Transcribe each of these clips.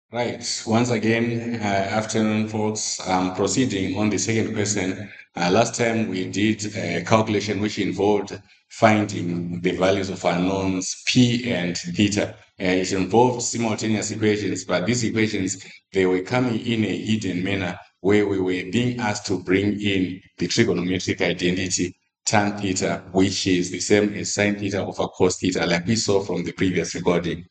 Right. Once again, afternoon, folks. Proceeding on the second question. Last time we did a calculation which involved finding the values of unknowns p and theta. It involved simultaneous equations, but these equations they were coming in a hidden manner where we were being asked to bring in the trigonometric identity tan theta, which is the same as sine theta over cos theta, like we saw from the previous recording.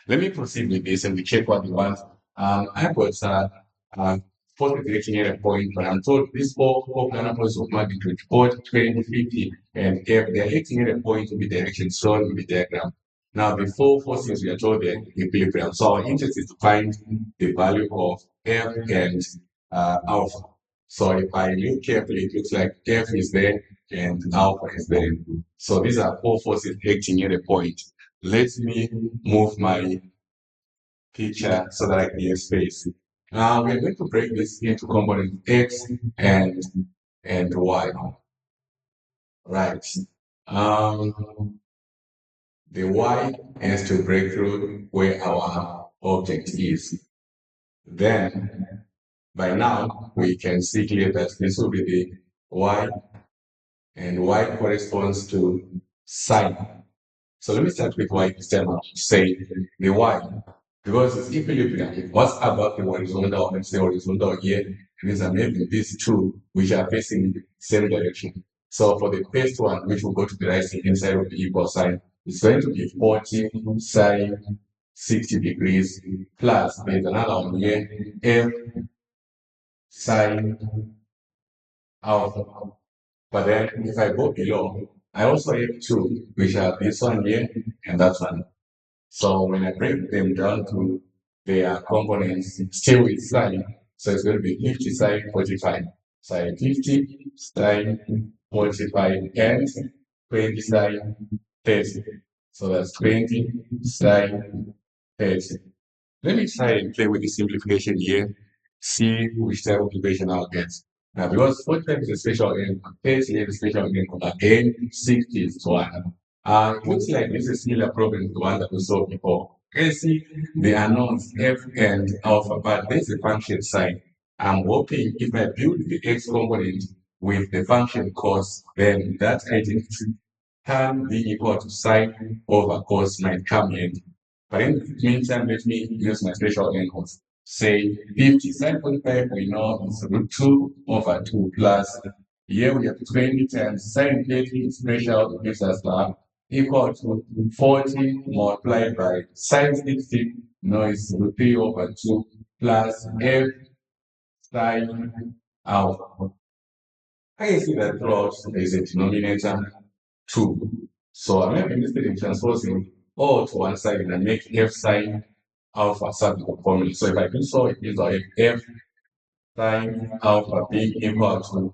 Let me proceed with this and we check what we want. I got uh, fourth direction at a point, but I'm told these four planar points of magnitude 40, 20, 50, and F, they're acting at a point in the direction shown in the diagram. Now, the four forces we are told they're in equilibrium. So our interest is to find the value of F and alpha. So if I look carefully, it looks like F is there and alpha is there. So these are four forces acting at a point. Let me move my picture so that I can get space. We are going to break this into components x and y. Right. Um, the y has to break through where our object is. Then, by now, we can see clearly that this will be the y, and y corresponds to sine. So let me start with y this time. Say the y, because it's equilibrium. What's above the horizontal and the horizontal here means I'm having these two which are facing the same direction. So for the first one, which will go to the right hand side of the equal sign, it's going to be 40 sine 60 degrees plus there's another one here, f sine alpha. But then if I go below, I also have two, which are this one here and that one. So when I break them down to their components, still it's sine. So it's going to be 50 sine 45. Sine 50 sine 45 and 20 sine 30. So that's 20 sine 30. Let me try and play with the simplification here, see which type of equation I'll get. Now, because 45 is a special n, 30 is a special n, again, 60 is 1. It looks like this is a similar problem to the one that we saw before. You can see the unknowns f and alpha, but there's a function sign. I'm hoping if I build the x component with the function cos, then that identity can be equal to sine over cos might come in. But in the meantime, let me use my special angles. Say 50 sine 45, we know is root 2 over 2 plus, here we have 20 times sine 30 special gives us equal to 40 multiplied by sine 60, no, it's root 3 over 2 plus f sine alpha. I can see that throughout there is a denominator 2. So I'm not interested in transposing all to one side and make f sine alpha something of formula. So if I do so, it means I have f sine alpha being equal to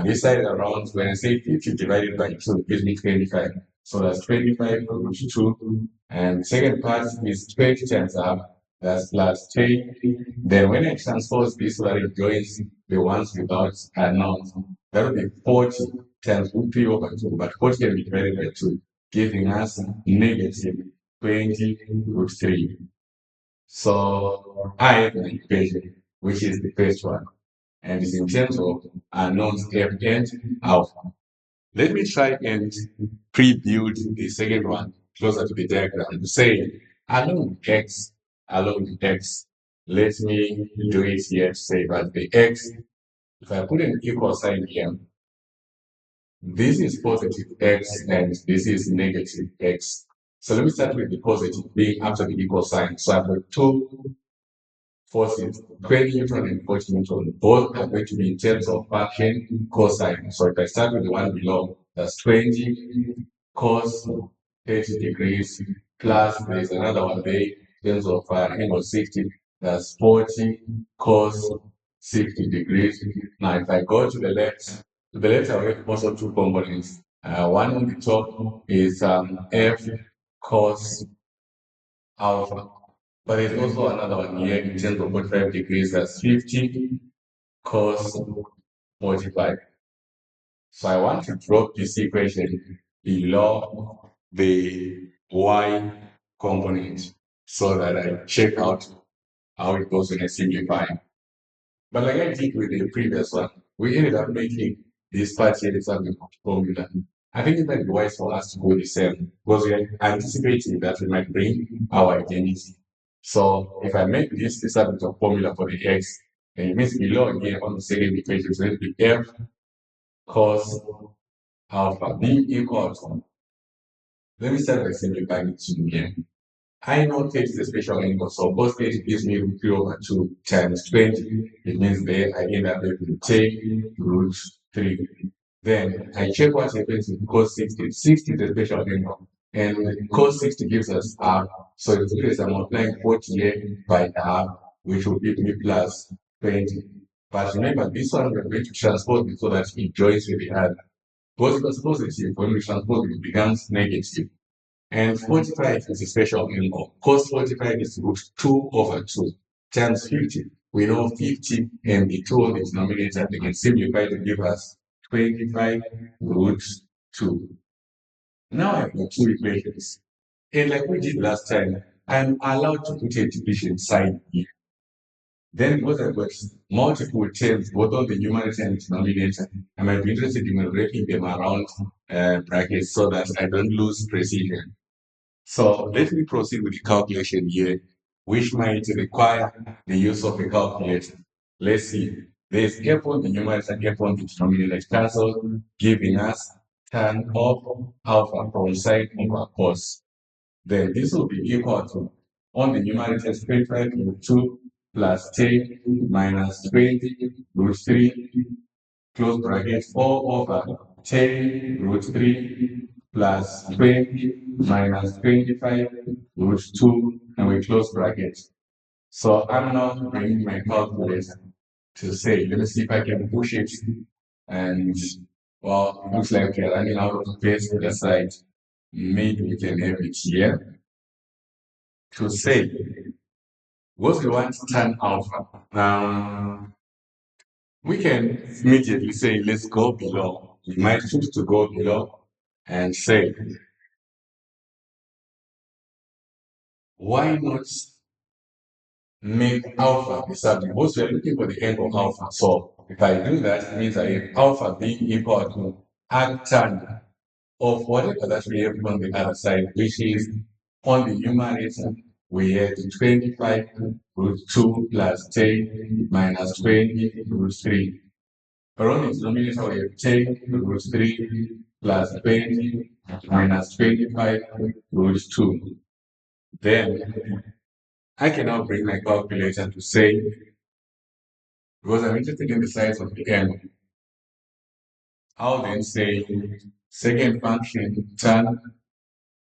this side around when I say 50 divided by 2 it gives me 25. So that's 25 root 2. And the second part is 20 times up. That's plus 3. Then when I transpose this where it joins the ones without unknowns, that will be 40 times root 3 over 2. But 40 can be divided by 2, giving us negative 20 root 3. So I have an equation, which is the first one, and it's in terms of unknowns f and alpha. Let me try and pre-build the second one closer to the diagram to say along x, let me do it here to say that the x, if I put an equal sign here, this is positive x and this is negative x. So let me start with the positive being after the equal sign. So I've got two forces, 20 Newton and 40 Newton, both are going to be in terms of function cosine. So if I start with the one below, that's 20 cos 30 degrees plus there's another one there in terms of angle 60, that's 40 cos 60 degrees. Now if I go to the left I have also two components. One on the top is f cos alpha. But there's also another one here in terms of 45 degrees, that's 50 cos 45. So I want to drop this equation below the y component so that I check out how it goes when I simplify. But like I did with the previous one, we ended up making this partial example formula. I think it might be wise for us to go the same because we are anticipating that we might bring our identity. So if I make this example formula for the x, then it means below here on the second equation is going to be f cos alpha b equals. Let me start by simplifying it to again. I know theta is a special angle, so cos theta gives me root 3 over 2 times 20. It means there I end up with take root 3. Then I check what happens with cos 60. 60 is a special angle. And cos 60 gives us half. So it's because I'm multiplying 40 here by half, which will give me plus 20. But remember, this one we're going to transpose it so that it joins with the other. Because it was positive, when we transpose it, it becomes negative. And 45 is a special angle. Cos 45 is root 2 over 2 times 50. We know 50 and the 2 on the denominator, we can simplify to give us 25 root 2. Now I've got two equations. And like we did last time, I'm allowed to put a division sign here. Then because I've got multiple terms, both on the numerator and denominator, I might be interested in wrapping them around brackets so that I don't lose precision. So let me proceed with the calculation here, which might require the use of a calculator. Let's see. There's f on the numerator, f on the denominator cancel, giving us tan of alpha from sine over cos. Then this will be equal to, on the numerator, 25 root 2 plus 10 minus 20 root 3 close bracket 4 over 10 root 3 plus 20 minus 25 root 2 and we close bracket. So I'm now bringing my calculator to say, let me see if I can push it. And well, it looks like we're running out of space to the side. Maybe we can have it here to say, what we want to turn alpha. We can immediately say, let's go below. We might choose to go below and say, why not make alpha the subject? Because we are looking for the angle alpha. So if I do that, it means I have alpha being equal to arctan of whatever that we have on the other side, which is on the numerator, we have 25 root 2 plus 10 minus 20 root 3. Around the denominator, we have 10 root 3 plus 20 minus 25 root 2. Then I can now bring my calculator to say, because I'm interested in the size of the angle, I'll then say second function tan,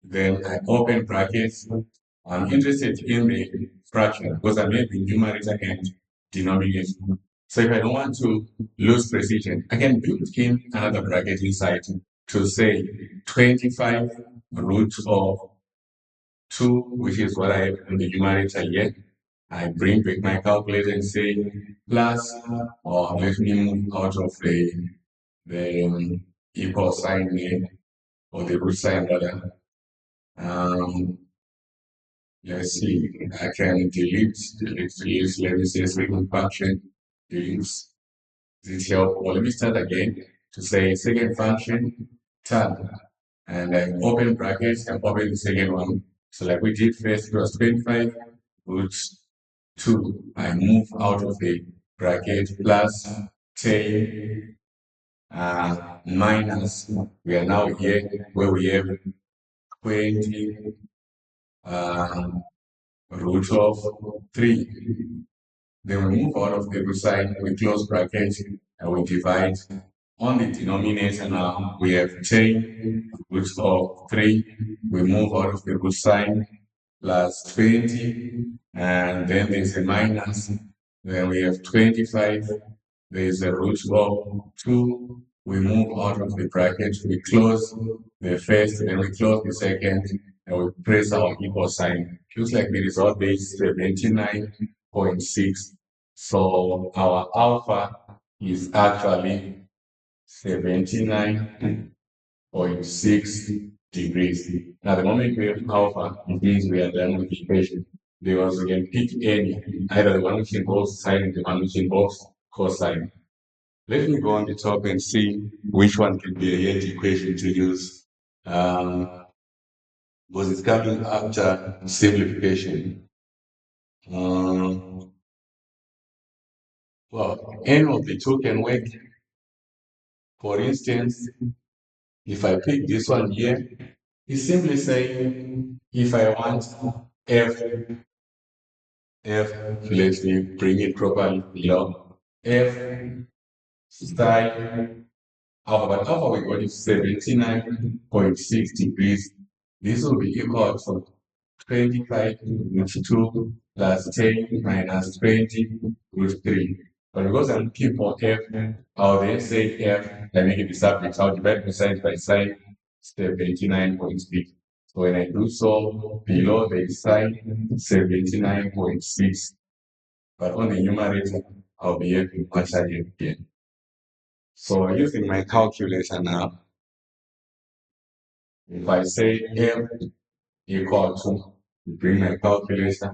then I open brackets. I'm interested in the fraction because I'm having numerator and denominator. So if I don't want to lose precision, I can build in another bracket inside to say 25 root of 2, which is what I have in the numerator here. I bring back my calculator and say plus, or let me move out of the equal sign here, or the root sign rather. Let's see, I can delete, let me say second function, delete this help. Well, let me start again to say second function, tan, and I open brackets and open the second one. So like we did first, it was 25 root 2. I move out of the bracket plus 10 minus, we are now here where we have 20 root of 3. Then we move out of the root side, we close bracket, and we divide. On the denominator now, we have 10 root of 3. We move out of the root sign, plus 20, and then there's a minus. Then we have 25. There's a root of 2. We move out of the bracket, we close the first, then we close the second, and we press our equal sign. Looks like the result is 79.6. So our alpha is actually 79.6 degrees. Now, the moment we have alpha, it means we are done with the equation. There was again pick any, either the one which involves sine and the one which involves cosine. Let me go on the top and see which one can be a yet equation to use. Was it coming after simplification? Um, well, any of the two can work. For instance, if I pick this one here, it's simply saying if I want f, let me bring it properly below, f psi alpha we got is 79.6 degrees. This will be equal to 25 root 2 plus 10 minus 20 root 3. But because I'm looking for f, I'll then say f, I make it the subject, I'll divide percent by sine 79.6. So when I do so, below the sine 79.6, but on the numerator, I'll be able to answer it again. So using my calculator now, if I say f equal to, bring my calculator,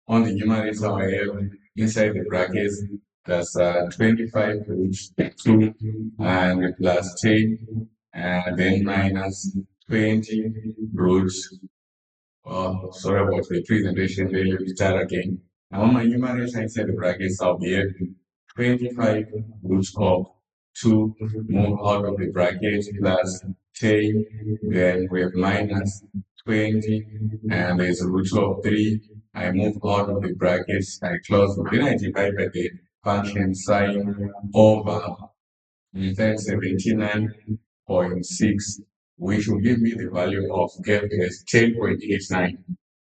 on the numerator I have inside the brackets, that's 25 root 2 and plus 10 and then minus 20 root, sorry about the presentation, then let me start again. Now on my numerator inside the brackets, I'll be having 25 root of 2 move out of the bracket plus 10, then we have minus 20, and there's a root of 3. I move out of the brackets, I close, then I divide by the function sine over inside 79.6, which will give me the value of f as 10.89.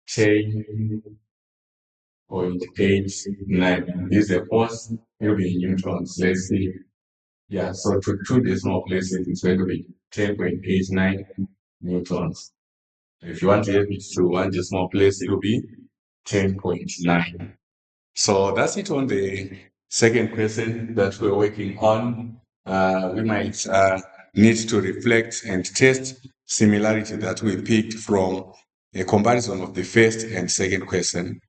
10.89. This is the force, it will be in newtons. Let's see. Yeah, so to two decimal places, it's going to be 10.89 newtons. If you want to have it to one decimal place, it will be 10.9. So that's it on the second question that we're working on. We might need to reflect and test similarity that we picked from a comparison of the first and second question.